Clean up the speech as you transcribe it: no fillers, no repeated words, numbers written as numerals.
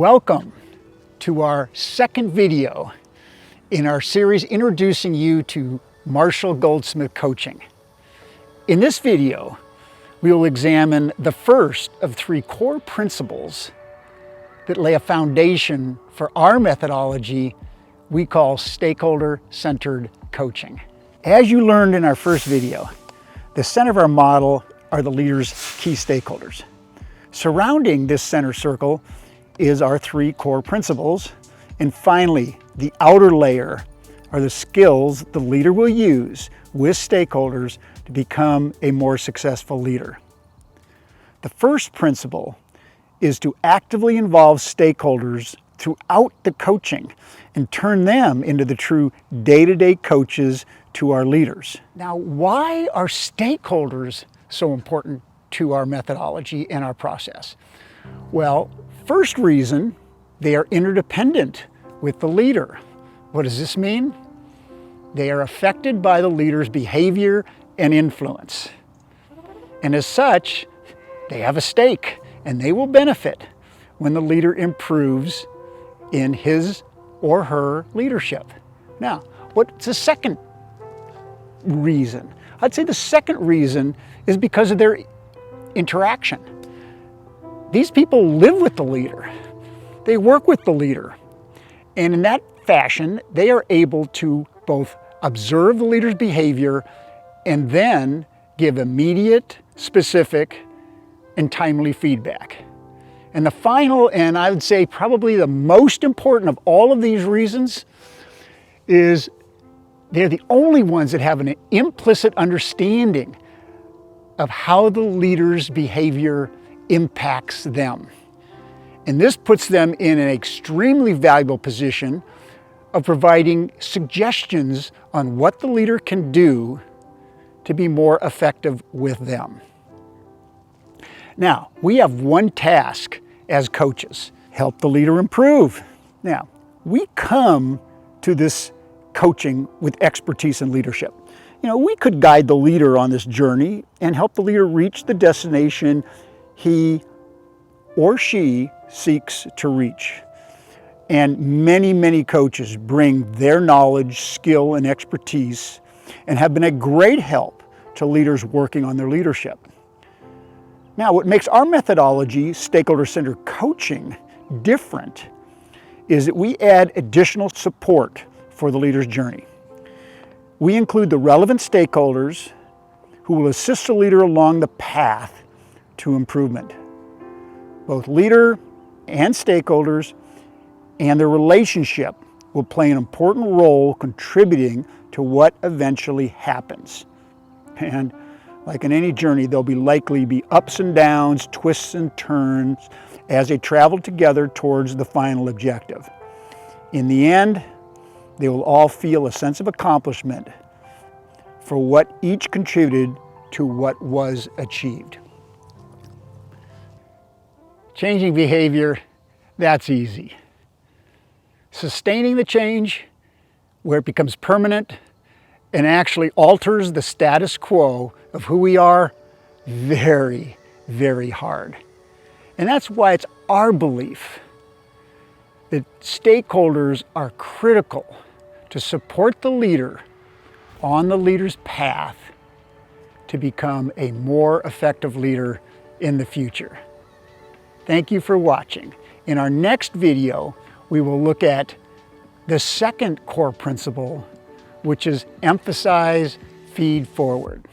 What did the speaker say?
Welcome to our second video in our series introducing you to Marshall Goldsmith coaching. In this video, we will examine the first of three core principles that lay a foundation for our methodology we call stakeholder-centered coaching. As you learned in our first video, the center of our model are the leader's key stakeholders. Surrounding this center circle is our three core principles. And finally, the outer layer are the skills the leader will use with stakeholders to become a more successful leader. The first principle is to actively involve stakeholders throughout the coaching and turn them into the true day-to-day coaches to our leaders. Now, why are stakeholders so important to our methodology and our process? Well, first reason, they are interdependent with the leader. What does this mean? They are affected by the leader's behavior and influence. And as such, they have a stake and they will benefit when the leader improves in his or her leadership. Now, what's the second reason? I'd say the second reason is because of their interaction. These people live with the leader. They work with the leader. And in that fashion, they are able to both observe the leader's behavior and then give immediate, specific, and timely feedback. And the final, and I would say probably the most important of all of these reasons, is they're the only ones that have an implicit understanding of how the leader's behavior impacts them. And this puts them in an extremely valuable position of providing suggestions on what the leader can do to be more effective with them. Now, we have one task as coaches: help the leader improve. Now, we come to this coaching with expertise in leadership. We could guide the leader on this journey and help the leader reach the destination he or she seeks to reach. And many, many coaches bring their knowledge, skill, and expertise and have been a great help to leaders working on their leadership. Now, what makes our methodology, stakeholder-centered coaching, different is that we add additional support for the leader's journey. We include the relevant stakeholders who will assist the leader along the path to improvement. Both leader and stakeholders and their relationship will play an important role contributing to what eventually happens. And like in any journey, there'll likely be ups and downs, twists and turns as they travel together towards the final objective. In the end, they will all feel a sense of accomplishment for what each contributed to what was achieved. Changing behavior, that's easy. Sustaining the change where it becomes permanent and actually alters the status quo of who we are, very, very hard. And that's why it's our belief that stakeholders are critical to support the leader on the leader's path to become a more effective leader in the future. Thank you for watching. In our next video, we will look at the second core principle, which is emphasize feed forward.